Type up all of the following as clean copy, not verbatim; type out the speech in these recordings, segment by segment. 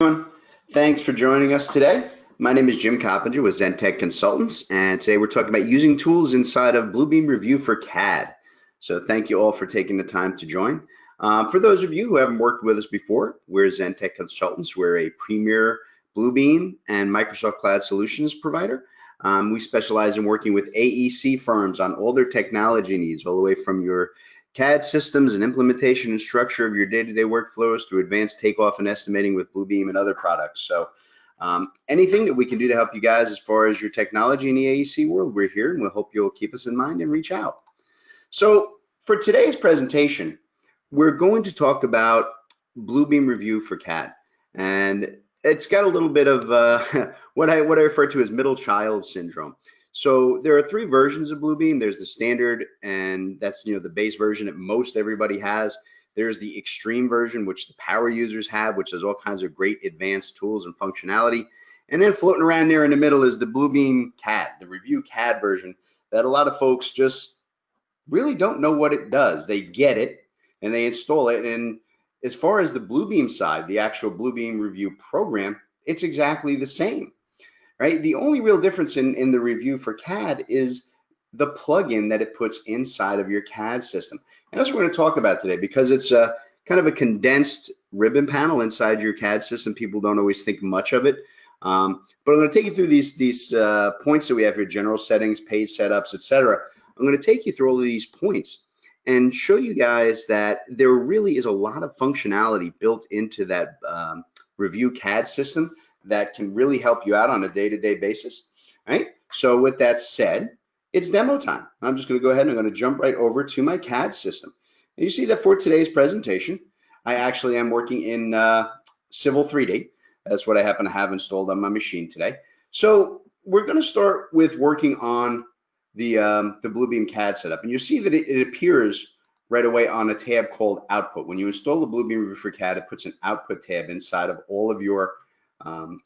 Everyone. Thanks for joining us today. My name is Jim Coppinger with ZenTek Consultants, and today we're talking about using tools inside of Bluebeam Revu for CAD. So thank you all for taking the time to join. For those of you who haven't worked with us before, we're ZenTek Consultants. We're a premier Bluebeam and Microsoft Cloud solutions provider. We specialize in working with AEC firms on all their technology needs, all the way from your CAD systems and implementation and structure of your day-to-day workflows through advanced takeoff and estimating with Bluebeam and other products. So anything that we can do to help you guys as far as your technology in the AEC world, we're here, and we'll hope you'll keep us in mind and reach out. So for today's presentation, we're going to talk about Bluebeam Revu for CAD. And it's got a little bit of what I refer to as middle child syndrome. So there are three versions of Bluebeam. There's the standard, and that's the base version that most everybody has. There's the extreme version, which the power users have, which has all kinds of great advanced tools and functionality. And then floating around there in the middle is the Bluebeam CAD, the Revu CAD version, that a lot of folks just really don't know what it does. They get it and they install it. And as far as the Bluebeam side, the actual Bluebeam Revu program, it's exactly the same. Right? The only real difference in the Revu for CAD is the plugin that it puts inside of your CAD system. And that's what we're going to talk about today, because it's a kind of a condensed ribbon panel inside your CAD system. People don't always think much of it. But I'm going to take you through these points that we have here: general settings, page setups, etc. I'm going to take you through all of these points and show you guys that there really is a lot of functionality built into that Revu CAD system that can really help you out on a day-to-day basis. Right? So with that said, it's demo time. I'm just going to go ahead and I'm going to jump right over to my CAD system. And you see that for today's presentation, I actually am working in Civil 3D. That's what I happen to have installed on my machine today. So we're going to start with working on the Bluebeam CAD setup. And you see that it appears right away on a tab called Output. When you install the Bluebeam Revu for CAD, it puts an Output tab inside of all of your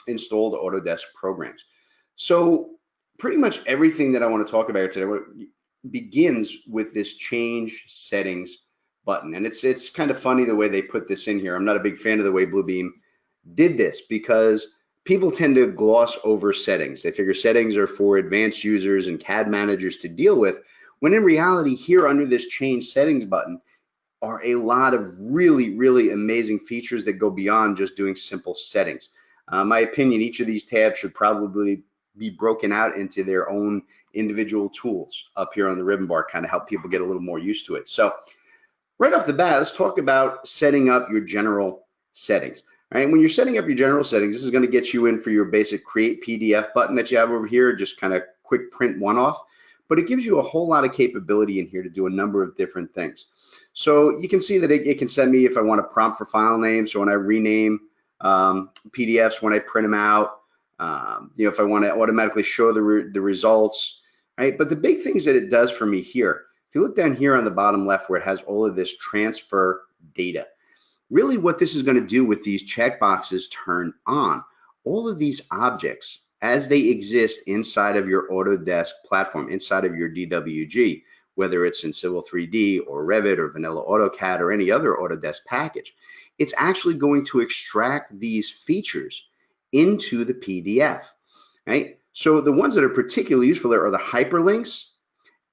installed Autodesk programs. So pretty much everything that I want to talk about today begins with this Change Settings button. And it's kind of funny the way they put this in here. I'm not a big fan of the way Bluebeam did this, because people tend to gloss over settings. They figure settings are for advanced users and CAD managers to deal with, when in reality, here under this Change Settings button are a lot of really, really amazing features that go beyond just doing simple settings. My opinion, each of these tabs should probably be broken out into their own individual tools up here on the ribbon bar, kind of help people get a little more used to it. So right off the bat, let's talk about setting up your general settings. All right, when you're setting up your general settings, this is going to get you in for your basic Create PDF button that you have over here, just kind of quick print one off. But it gives you a whole lot of capability in here to do a number of different things. So you can see that it can send me if I want a prompt for file names. So when I rename PDFs, when I print them out, if I want to automatically show the results, right? But the big things that it does for me here, if you look down here on the bottom left where it has all of this transfer data, really what this is going to do with these checkboxes turn on, all of these objects as they exist inside of your Autodesk platform, inside of your DWG, whether it's in Civil 3D or Revit or vanilla AutoCAD or any other Autodesk package, it's actually going to extract these features into the PDF, right? So the ones that are particularly useful there are the hyperlinks,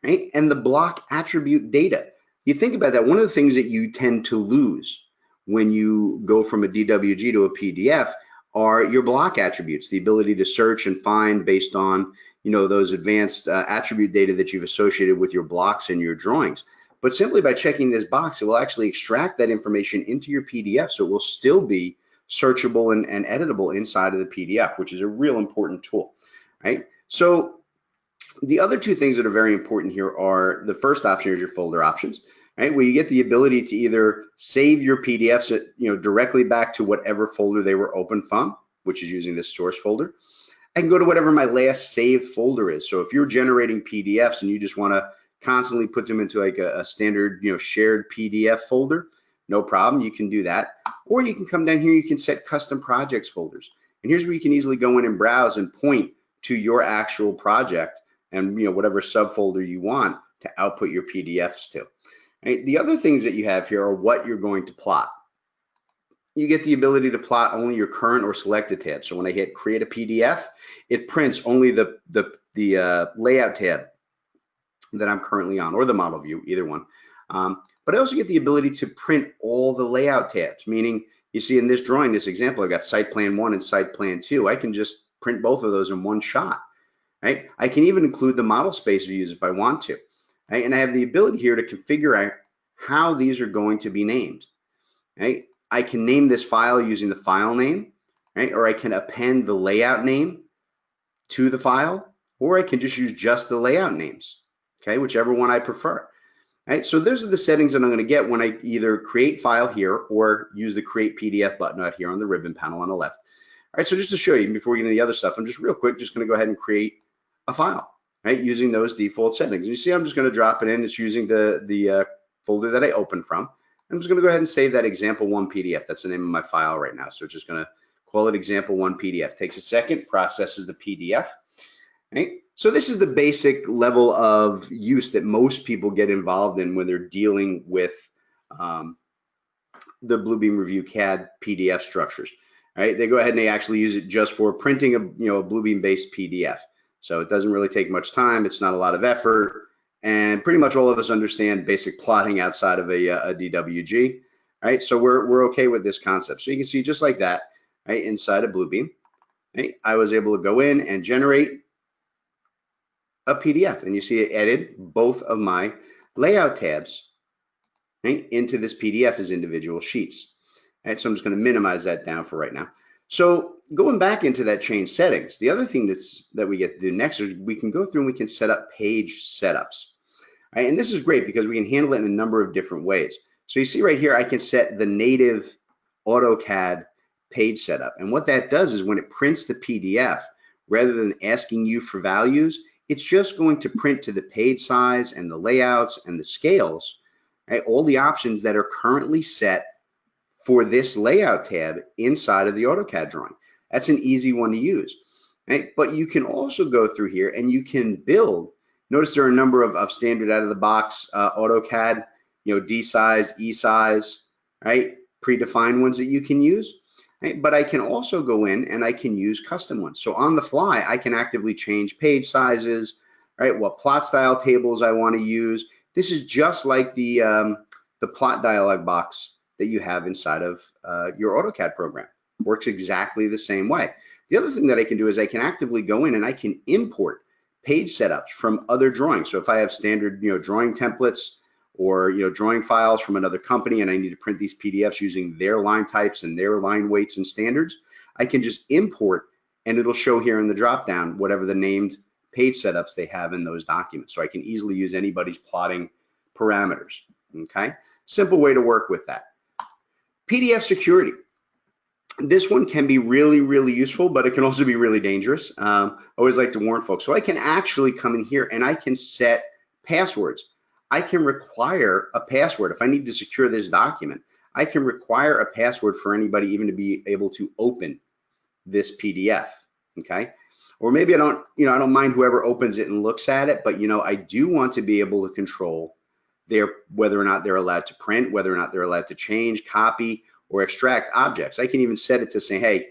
right? And the block attribute data. You think about that, one of the things that you tend to lose when you go from a DWG to a PDF are your block attributes, the ability to search and find based on those advanced attribute data that you've associated with your blocks and your drawings. But simply by checking this box, it will actually extract that information into your PDF, so it will still be searchable and editable inside of the PDF, which is a real important tool, right? So the other two things that are very important here are, the first option is your folder options, right? Where you get the ability to either save your PDFs directly back to whatever folder they were opened from, which is using this source folder. I can go to whatever my last saved folder is. So if you're generating PDFs and you just want to constantly put them into like a standard shared PDF folder, no problem, you can do that. Or you can come down here, you can set custom projects folders. And here's where you can easily go in and browse and point to your actual project and whatever subfolder you want to output your PDFs to. Right? The other things that you have here are what you're going to plot. you get the ability to plot only your current or selected tabs. So when I hit create a PDF, it prints only the layout tab that I'm currently on, or the model view, either one. But I also get the ability to print all the layout tabs, meaning you see in this drawing, this example, I've got site plan 1 and site plan 2. I can just print both of those in one shot, right? I can even include the model space views if I want to, right? And I have the ability here to configure out how these are going to be named, right? I can name this file using the file name, right? Or I can append the layout name to the file, or I can just use just the layout names, okay? Whichever one I prefer. Right, so those are the settings that I'm going to get when I either create file here or use the create PDF button out here on the ribbon panel on the left. All right, so just to show you before we get into the other stuff, I'm just real quick just going to go ahead and create a file, right, using those default settings. You see, I'm just going to drop it in. It's using the folder that I opened from. I'm just going to go ahead and save that example1 PDF. That's the name of my file right now. So it's just going to call it example1 PDF. Takes a second, processes the PDF. Right? So this is the basic level of use that most people get involved in when they're dealing with the Bluebeam Revu CAD PDF structures. Right? They go ahead and they actually use it just for printing a Bluebeam-based PDF. So it doesn't really take much time. It's not a lot of effort, and pretty much all of us understand basic plotting outside of a DWG. Right? So we're okay with this concept. So you can see just like that, right, inside of Bluebeam, right, I was able to go in and generate a PDF, and you see it added both of my layout tabs, right, into this PDF as individual sheets. Right, so I'm just going to minimize that down for right now. So going back into that change settings, the other thing that we get to do next is we can go through and we can set up page setups. Right, and this is great because we can handle it in a number of different ways. So you see right here, I can set the native AutoCAD page setup, and what that does is when it prints the PDF, rather than asking you for values, it's just going to print to the page size and the layouts and the scales, right? All the options that are currently set for this layout tab inside of the AutoCAD drawing. That's an easy one to use, right? But you can also go through here and you can build. Notice there are a number of standard out of the box AutoCAD, D size, E size, right? Predefined ones that you can use. Right? But I can also go in and I can use custom ones. So on the fly, I can actively change page sizes, right? What plot style tables I want to use. This is just like the plot dialog box that you have inside of your AutoCAD program. Works exactly the same way. The other thing that I can do is I can actively go in and I can import page setups from other drawings. So if I have standard, drawing templates, or drawing files from another company and I need to print these PDFs using their line types and their line weights and standards, I can just import and it'll show here in the drop down whatever the named page setups they have in those documents. So I can easily use anybody's plotting parameters. Okay, simple way to work with that. PDF security. This one can be really, really useful, but it can also be really dangerous. I always like to warn folks. So I can actually come in here and I can set passwords. I can require a password. If I need to secure this document, I can require a password for anybody even to be able to open this PDF, okay? Or maybe I don't mind whoever opens it and looks at it, but I do want to be able to control whether or not they're allowed to print, whether or not they're allowed to change, copy, or extract objects. I can even set it to say, hey,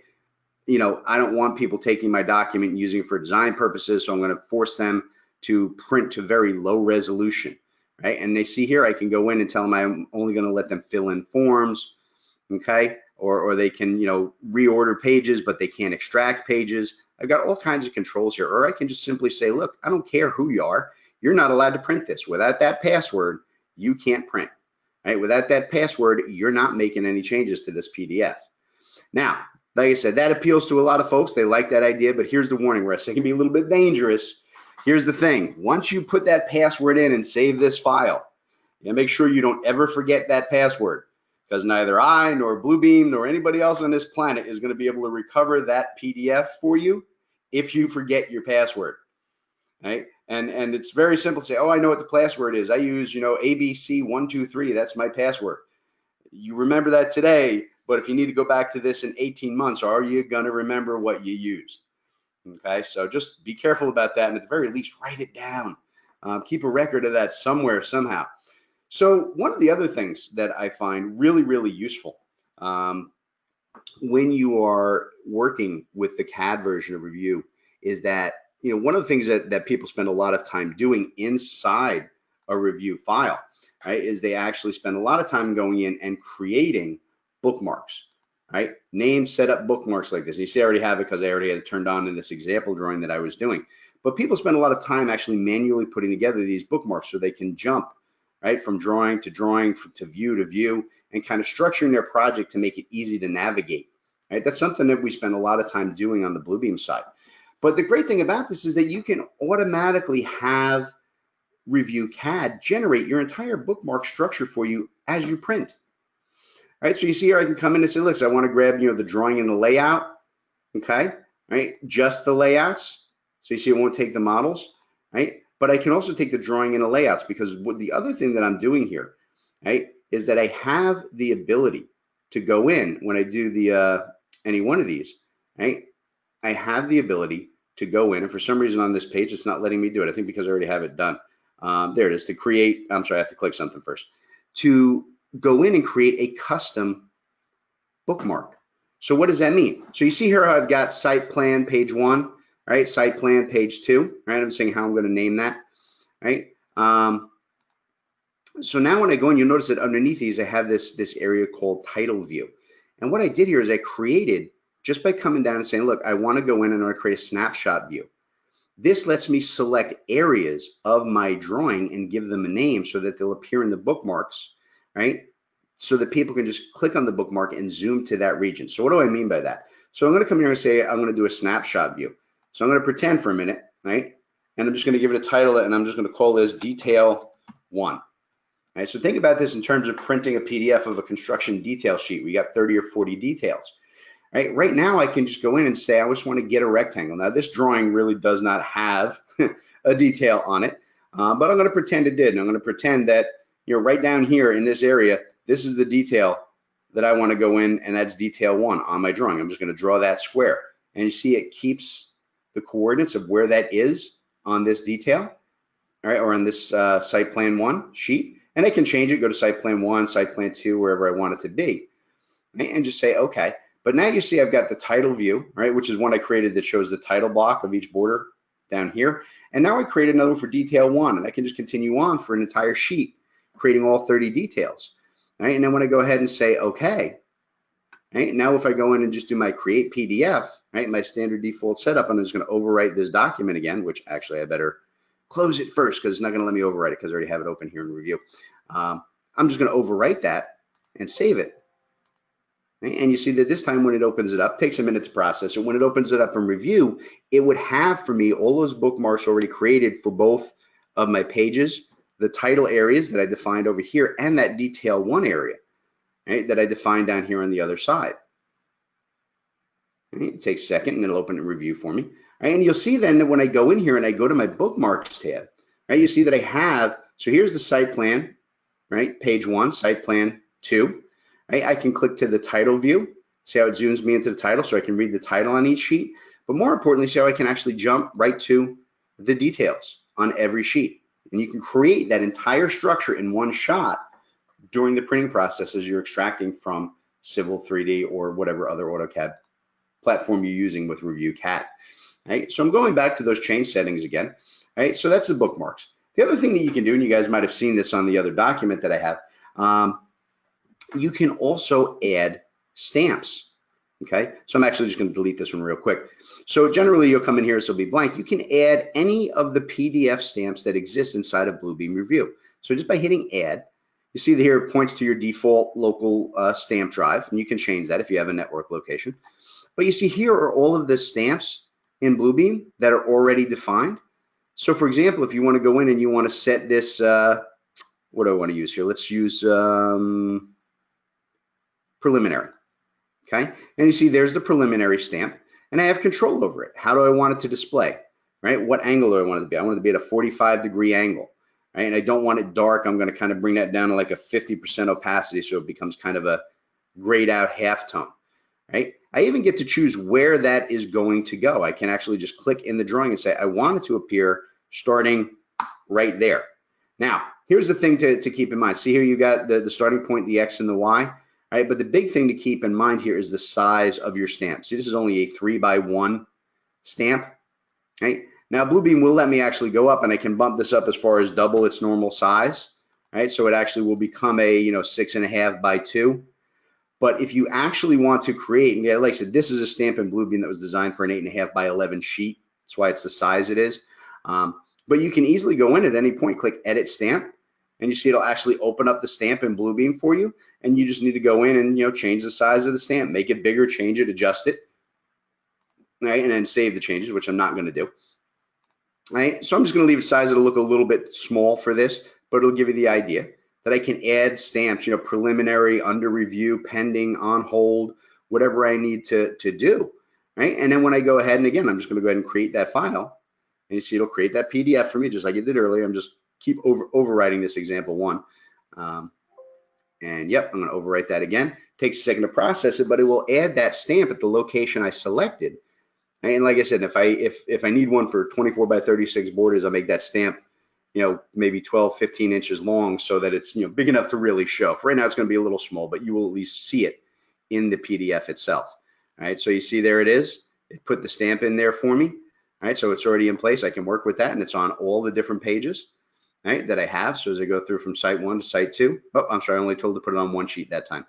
I don't want people taking my document and using it for design purposes, so I'm going to force them to print to very low resolution. Right? And they see here, I can go in and tell them I'm only going to let them fill in forms, okay? Or they can, reorder pages, but they can't extract pages. I've got all kinds of controls here. Or I can just simply say, look, I don't care who you are. You're not allowed to print this. Without that password, you can't print. Right? Without that password, you're not making any changes to this PDF. Now, like I said, that appeals to a lot of folks. They like that idea, but here's the warning, Russ. It can be a little bit dangerous. Here's the thing. Once you put that password in and save this file, make sure you don't ever forget that password, because neither I nor Bluebeam nor anybody else on this planet is going to be able to recover that PDF for you if you forget your password. Right? And it's very simple to say, oh, I know what the password is. I use, ABC123. That's my password. You remember that today, but if you need to go back to this in 18 months, are you going to remember what you used? Okay, so just be careful about that, and at the very least, write it down. Keep a record of that somewhere, somehow. So one of the other things that I find really, really useful when you are working with the CAD version of Review is that, one of the things that people spend a lot of time doing inside a review file, right, is they actually spend a lot of time going in and creating bookmarks, right? Name set up bookmarks like this. And you see I already have it because I already had it turned on in this example drawing that I was doing. But people spend a lot of time actually manually putting together these bookmarks so they can jump, right, from drawing, to view, and kind of structuring their project to make it easy to navigate, right? That's something that we spend a lot of time doing on the Bluebeam side. But the great thing about this is that you can automatically have Review CAD generate your entire bookmark structure for you as you print. Right, so you see here I can come in and say, look, so I want to grab, the drawing and the layout, okay, right, just the layouts. So you see it won't take the models, right? But I can also take the drawing and the layouts, because the other thing that I'm doing here, right, is that I have the ability to go in when I do the any one of these, right? I have the ability to go in, and for some reason on this page it's not letting me do it. I think because I already have it done. There it is, to create. I'm sorry, I have to click something first. To go in and create a custom bookmark. So what does that mean? So you see here I've got site plan page 1, right? Site plan page 2, right? I'm saying how I'm going to name that, right? So now when I go in, you'll notice that underneath these I have this area called title view. And what I did here is I created, just by coming down and saying, look, I want to go in and I want to create a snapshot view. This lets me select areas of my drawing and give them a name so that they'll appear in the bookmarks, right? So that people can just click on the bookmark and zoom to that region. So what do I mean by that? So I'm going to come here and say I'm going to do a snapshot view. So I'm going to pretend for a minute, right? And I'm just going to give it a title, and I'm just going to call this Detail 1. Right, so think about this in terms of printing a PDF of a construction detail sheet. We got 30 or 40 details. Right now I can just go in and say I just want to get a rectangle. Now this drawing really does not have a detail on it, but I'm going to pretend it did. And I'm going to pretend that, right down here in this area, this is the detail that I want to go in, and that's detail 1 on my drawing. I'm just going to draw that square, and you see it keeps the coordinates of where that is on this detail, all right, or on this site plan 1 sheet. And I can change it, go to site plan 1, site plan 2, wherever I want it to be, right? And just say, okay. But now you see I've got the title view, right, which is one I created that shows the title block of each border down here. And now I created another one for detail 1, and I can just continue on for an entire sheet, creating all 30 details, right? And then when I go ahead and say, okay, right, now if I go in and just do my create PDF, right, my standard default setup, I'm just going to overwrite this document again, which actually I better close it first because it's not going to let me overwrite it because I already have it open here in Review. I'm just going to overwrite that and save it. And you see that this time when it opens it up, takes a minute to process it. When it opens it up in Review, it would have for me all those bookmarks already created for both of my pages, the title areas that I defined over here, and that detail 1 area, right, that I defined down here on the other side. Right, it takes a second and it'll open in Review for me. Right, and you'll see then that when I go in here and I go to my bookmarks tab, right, you see that I have, so here's the site plan, right, page 1, site plan 2. Right, I can click to the title view, see how it zooms me into the title so I can read the title on each sheet. But more importantly, see how I can actually jump right to the details on every sheet. And you can create that entire structure in one shot during the printing process as you're extracting from Civil 3D or whatever other AutoCAD platform you're using with Review CAD. Right, so I'm going back to those change settings again. Right, so that's the bookmarks. The other thing that you can do, and you guys might have seen this on the other document that I have, you can also add stamps. Okay, so I'm actually just going to delete this one real quick. So generally you'll come in here, so it'll be blank. You can add any of the PDF stamps that exist inside of Bluebeam Revu. So just by hitting add, you see that here it points to your default local stamp drive, and you can change that if you have a network location. But you see here are all of the stamps in Bluebeam that are already defined. So for example, if you want to go in and you want to set this, what do I want to use here? Let's use preliminary, okay? And you see there's the preliminary stamp, and I have control over it. How do I want it to display, right? What angle do I want it to be? I want it to be at a 45-degree angle, right? And I don't want it dark. I'm going to kind of bring that down to like a 50% opacity so it becomes kind of a grayed out halftone, right? I even get to choose where that is going to go. I can actually just click in the drawing and say I want it to appear starting right there. Now, here's the thing to keep in mind. See here you got the starting point, the X and the Y. right? But the big thing to keep in mind here is the size of your stamp. See, this is only a 3x1 stamp, right? Now Bluebeam will let me actually go up, and I can bump this up as far as double its normal size, right? So it actually will become a 6.5x2. But if you actually want to create, and yeah, like I said, this is a stamp in Bluebeam that was designed for an 8.5x11 sheet. That's why it's the size it is. But you can easily go in at any point, click Edit Stamp, and you see it'll actually open up the stamp in Bluebeam for you. And you just need to go in and change the size of the stamp, make it bigger, change it, adjust it, right? And then save the changes, which I'm not going to do. Right? So I'm just going to leave the size that'll look a little bit small for this, but it'll give you the idea that I can add stamps, preliminary, under review, pending, on hold, whatever I need to do, right? And then when I go ahead, and again, I'm just going to go ahead and create that file, and you see it'll create that PDF for me just like it did earlier. I'm just keep overwriting this example one. And yep, I'm going to overwrite that again. It takes a second to process it, but it will add that stamp at the location I selected. And like I said, if I need one for 24x36 borders, I'll make that stamp, maybe 12, 15 inches long so that it's, big enough to really show. For right now, it's going to be a little small, but you will at least see it in the PDF itself. All right, so you see there it is. It put the stamp in there for me. All right, so it's already in place. I can work with that, and it's on all the different pages, right, that I have. So as I go through from site 1 to site 2, oh, I'm sorry, I only told to put it on one sheet that time.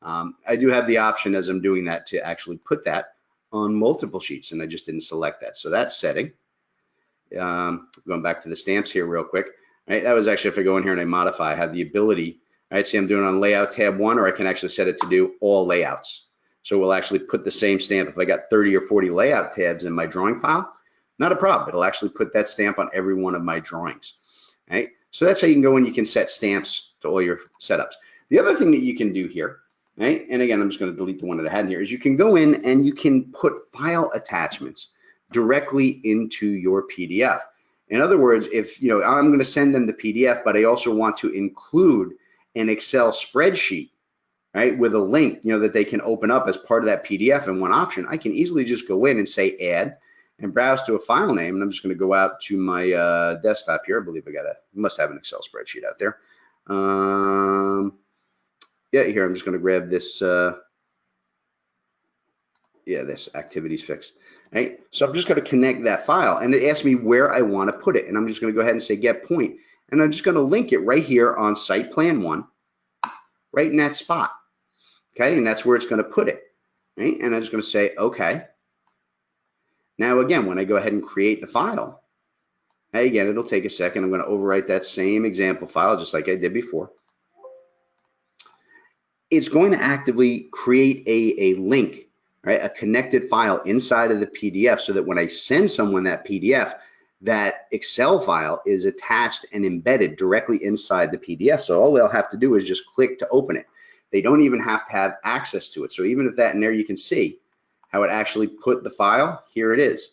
I do have the option as I'm doing that to actually put that on multiple sheets, and I just didn't select that. So that's setting. Going back to the stamps here real quick, right? That was actually, if I go in here and I modify, I have the ability, right? See, I'm doing on layout tab 1, or I can actually set it to do all layouts. So we'll actually put the same stamp. If I got 30 or 40 layout tabs in my drawing file, not a problem. It'll actually put that stamp on every one of my drawings, right? So that's how you can go in. You can set stamps to all your setups. The other thing that you can do here, right? And again, I'm just going to delete the one that I had in here, is you can go in and you can put file attachments directly into your PDF. In other words, if I'm going to send them the PDF, but I also want to include an Excel spreadsheet, right, with a link, that they can open up as part of that PDF in one option, I can easily just go in and say add and browse to a file name. And I'm just going to go out to my desktop here. I believe must have an Excel spreadsheet out there. Yeah, here, I'm just going to grab this, this activities fix, right? So I'm just going to connect that file, and it asks me where I want to put it. And I'm just going to go ahead and say get point. And I'm just going to link it right here on site plan 1, right in that spot. Okay, and that's where it's going to put it, right? And I'm just going to say, okay. Now, again, when I go ahead and create the file, again, it'll take a second. I'm going to overwrite that same example file just like I did before. It's going to actively create a link, right, a connected file inside of the PDF, so that when I send someone that PDF, that Excel file is attached and embedded directly inside the PDF. So all they'll have to do is just click to open it. They don't even have to have access to it. So even if that in there, you can see how it actually put the file, here it is.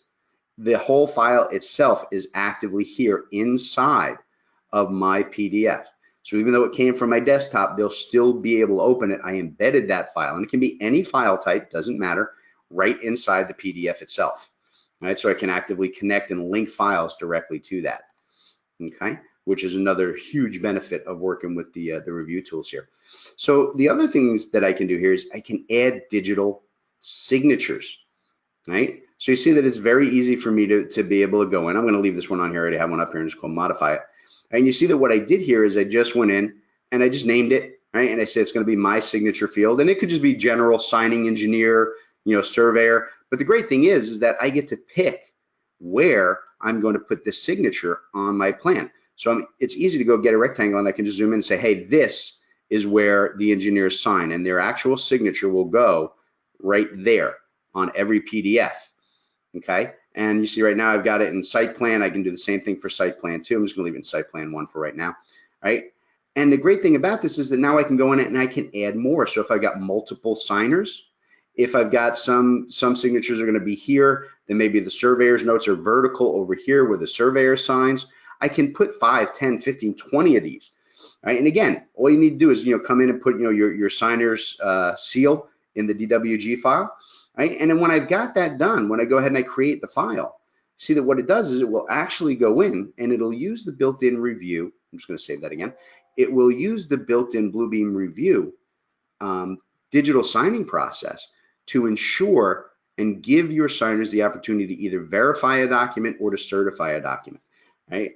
The whole file itself is actively here inside of my PDF. So even though it came from my desktop, they'll still be able to open it. I embedded that file, and it can be any file type, doesn't matter, right inside the PDF itself. All right, so I can actively connect and link files directly to that, okay, which is another huge benefit of working with the review tools here. So the other things that I can do here is I can add digital signatures, right? So you see that it's very easy for me to be able to go in. I'm going to leave this one on here. I already have one up here and just go modify it. And you see that what I did here is I just went in and I just named it, right? And I said it's going to be my signature field, and it could just be general signing engineer, surveyor. But the great thing is that I get to pick where I'm going to put this signature on my plan. So it's easy to go get a rectangle, and I can just zoom in and say, hey, this is where the engineers sign, and their actual signature will go right there on every PDF, okay? And you see right now I've got it in site plan. I can do the same thing for site plan 2. I'm just gonna leave it in site plan 1 for right now, right? And the great thing about this is that now I can go in it and I can add more. So if I've got multiple signers, if I've got some signatures are gonna be here, then maybe the surveyor's notes are vertical over here where the surveyor signs. I can put 5, 10, 15, 20 of these, right? And again, all you need to do is, come in and put, your signer's seal in the DWG file, right? And then when I've got that done, when I go ahead and I create the file, see that what it does is it will actually go in and it'll use the built-in review. I'm just going to save that again. It will use the built-in Bluebeam Revu digital signing process to ensure and give your signers the opportunity to either verify a document or to certify a document, right?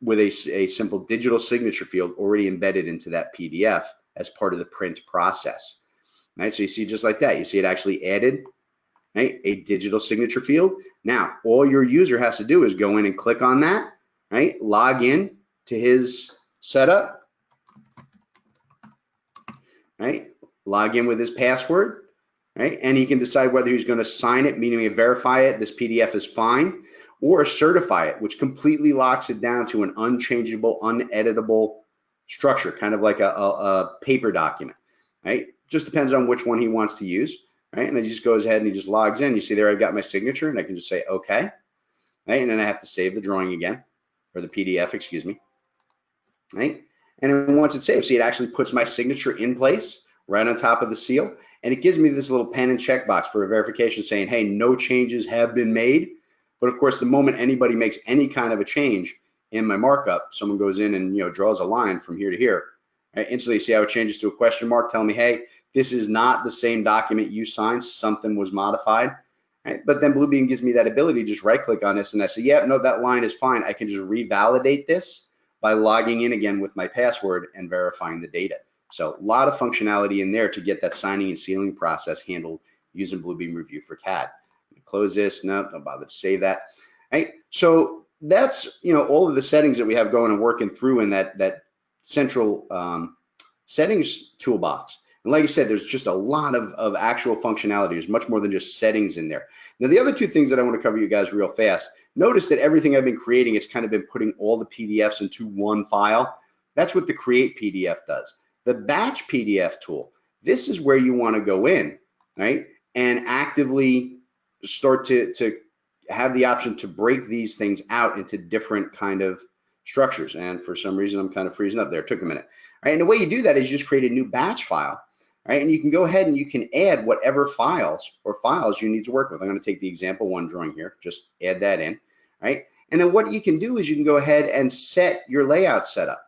With a simple digital signature field already embedded into that PDF as part of the print process, right? So you see just like that, you see it actually added, right, a digital signature field. Now, all your user has to do is go in and click on that, right? Log in to his setup, right? Log in with his password, right? And he can decide whether he's going to sign it, meaning verify it, this PDF is fine, or certify it, which completely locks it down to an unchangeable, uneditable structure, kind of like a paper document, right? Just depends on which one he wants to use, right? And he just goes ahead and he just logs in. You see there, I've got my signature, and I can just say, okay, right? And then I have to save the drawing again, or the PDF, excuse me, right? And then once it's saved, see, it actually puts my signature in place right on top of the seal, and it gives me this little pen and check box for a verification saying, hey, no changes have been made. But of course, the moment anybody makes any kind of a change in my markup, someone goes in and draws a line from here to here, right? Instantly see how it changes to a question mark telling me, hey, this is not the same document you signed, something was modified, right? But then Bluebeam gives me that ability to just right click on this and I say, yeah, no, that line is fine. I can just revalidate this by logging in again with my password and verifying the data. So a lot of functionality in there to get that signing and sealing process handled using Bluebeam Revu for CAD. Close this, no, don't bother to save that. Right? So that's all of the settings that we have going and working through in that central settings toolbox. And like I said, there's just a lot of actual functionality. There's much more than just settings in there. Now, the other two things that I want to cover you guys real fast. Notice that everything I've been creating, it's kind of been putting all the PDFs into one file. That's what the Create PDF does. The Batch PDF tool, this is where you want to go in, right, and actively start to have the option to break these things out into different kind of structures. And for some reason, I'm kind of freezing up there. It took a minute. Right? And the way you do that is you just create a new batch file, right? And you can go ahead and you can add whatever files you need to work with. I'm going to take the example one drawing here, just add that in, right? And then what you can do is you can go ahead and set your layout setup,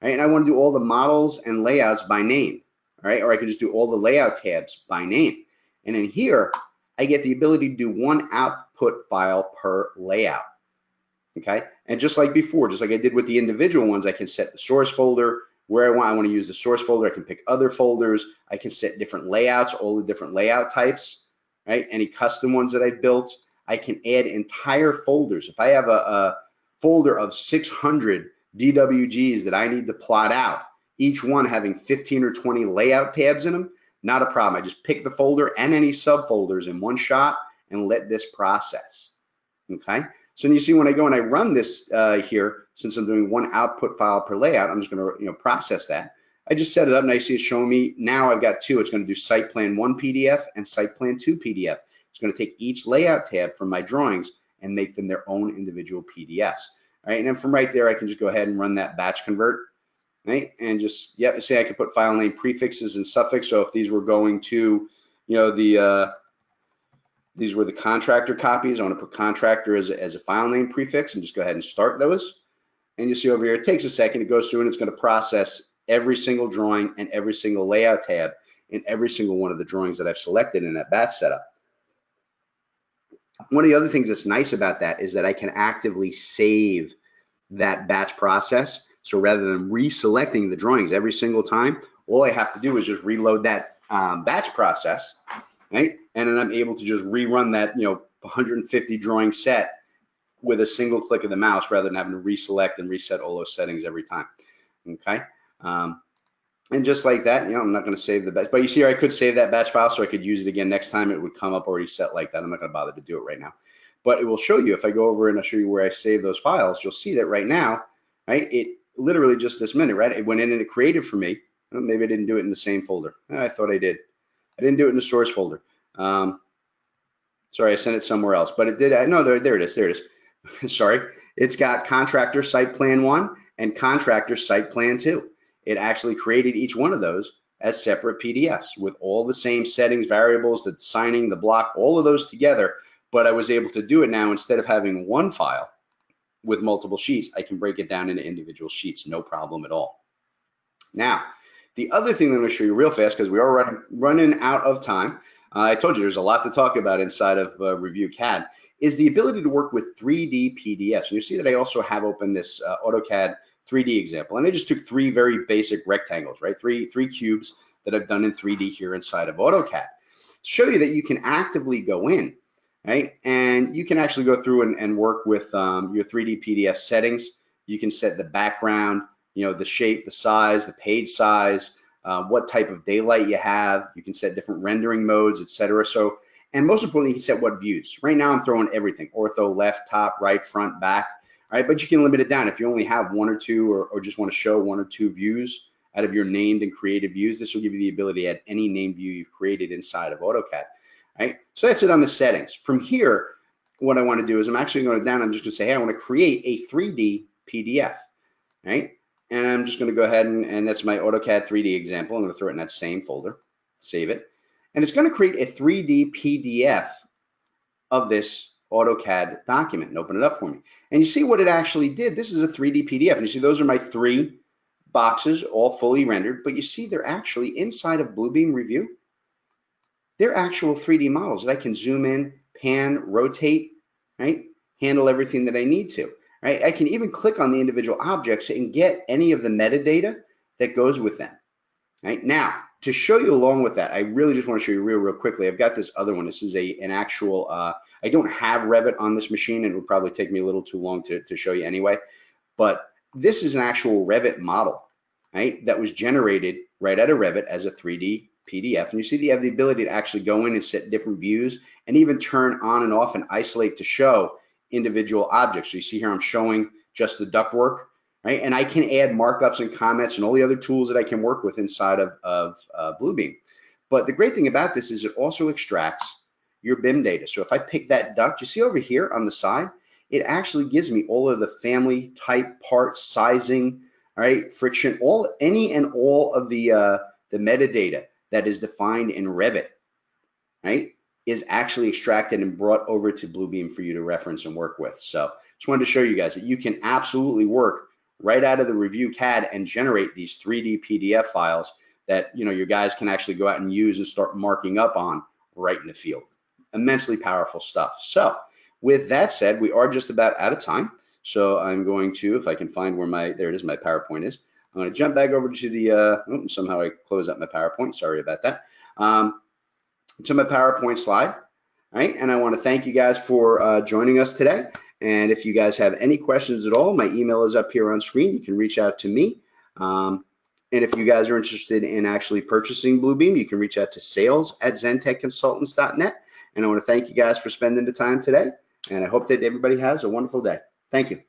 right? And I want to do all the models and layouts by name, right? Or I could just do all the layout tabs by name. And in here, I get the ability to do one output file per layout, okay? And just like before, just like I did with the individual ones, I can set the source folder where I want to use the source folder. I can pick other folders. I can set different layouts, all the different layout types, right? Any custom ones that I built. I can add entire folders. If I have a folder of 600 DWGs that I need to plot out, each one having 15 or 20 layout tabs in them, not a problem. I just pick the folder and any subfolders in one shot and let this process, okay? So you see when I go and I run this here, since I'm doing one output file per layout, I'm just gonna process that. I just set it up and I see it showing me, now I've got two. It's gonna do Site Plan 1 PDF and Site Plan 2 PDF. It's gonna take each layout tab from my drawings and make them their own individual PDFs, right? And then from right there, I can just go ahead and run that batch convert, right? And just, yep, say I could put file name prefixes and suffix. So if these were going to, these were the contractor copies, I want to put contractor as a file name prefix and just go ahead and start those. And you see over here, it takes a second, it goes through and it's going to process every single drawing and every single layout tab in every single one of the drawings that I've selected in that batch setup. One of the other things that's nice about that is that I can actively save that batch process. So rather than reselecting the drawings every single time, all I have to do is just reload that batch process, right? And then I'm able to just rerun that 150 drawing set with a single click of the mouse rather than having to reselect and reset all those settings every time, okay? And just like that, I'm not going to save the batch, but you see here I could save that batch file so I could use it again next time. It would come up already set like that. I'm not going to bother to do it right now, but it will show you if I go over and I'll show you where I save those files. You'll see that right now, right? It literally just this minute, right? It went in and it created for me. Well, maybe I didn't do it in the same folder. I thought I did. I didn't do it in the source folder. Sorry, I sent it somewhere else, but it did. No, there it is. There it is. Sorry. It's got contractor site plan 1 and contractor site plan 2. It actually created each one of those as separate PDFs with all the same settings, variables, the signing, the block, all of those together. But I was able to do it now instead of having one file with multiple sheets. I can break it down into individual sheets, no problem at all. Now, The other thing that I'm going to show you real fast, because we are running out of time, I told you there's a lot to talk about inside of Revu CAD, is the ability to work with 3D PDFs. And you see that I also have open this AutoCAD 3D example. And I just took three very basic rectangles, right? Three cubes that I've done in 3D here inside of AutoCAD. To show you that you can actively go in, right? And you can actually go through and work with your 3D PDF settings. You can set the background, you know, the shape, the size, the page size, what type of daylight you have. You can set different rendering modes, etc. So, and most importantly, you can set what views. Right now, I'm throwing everything: ortho, left, top, right, front, back. All right, but you can limit it down if you only have one or two, or just want to show one or two views out of your named and created views. This will give you the ability to add any named view you've created inside of AutoCAD. Right, so that's it on the settings. From here, what I want to do is I'm actually going down. I'm just going to say, hey, I want to create a 3D PDF. Right. And I'm just going to go ahead and that's my AutoCAD 3D example. I'm going to throw it in that same folder, save it. And it's going to create a 3D PDF of this AutoCAD document and open it up for me. And you see what it actually did. This is a 3D PDF. And you see those are my three boxes, all fully rendered. But you see they're actually inside of Bluebeam Revu. They're actual 3D models that I can zoom in, pan, rotate, right? Handle everything that I need to. Right? I can even click on the individual objects and get any of the metadata that goes with them. Right? Now, to show you along with that, I really just want to show you real quickly. I've got this other one. This is an actual, I don't have Revit on this machine, and it would probably take me a little too long to show you anyway. But this is an actual Revit model, right? That was generated right out of Revit as a 3D PDF. And you see they have the ability to actually go in and set different views and even turn on and off and isolate to show individual objects. So you see here I'm showing just the ductwork, right? And I can add markups and comments and all the other tools that I can work with inside of Bluebeam. But the great thing about this is it also extracts your BIM data. So if I pick that duct, you see over here on the side, it actually gives me all of the family, type, part, sizing, all right, friction, any and all of the metadata that is defined in Revit, right, is actually extracted and brought over to Bluebeam for you to reference and work with. So just wanted to show you guys that you can absolutely work right out of the Revu CAD and generate these 3D PDF files that, you know, your guys can actually go out and use and start marking up on right in the field. Immensely powerful stuff. So with that said, we are just about out of time. So I'm going to, if I can find where there it is, my PowerPoint is. I'm going to jump back over to the, somehow I closed up my PowerPoint. Sorry about that. To my PowerPoint slide, right? And I want to thank you guys for joining us today. And if you guys have any questions at all, my email is up here on screen. You can reach out to me. And if you guys are interested in actually purchasing Bluebeam, you can reach out to sales@ZenTekConsultants.net. And I want to thank you guys for spending the time today. And I hope that everybody has a wonderful day. Thank you.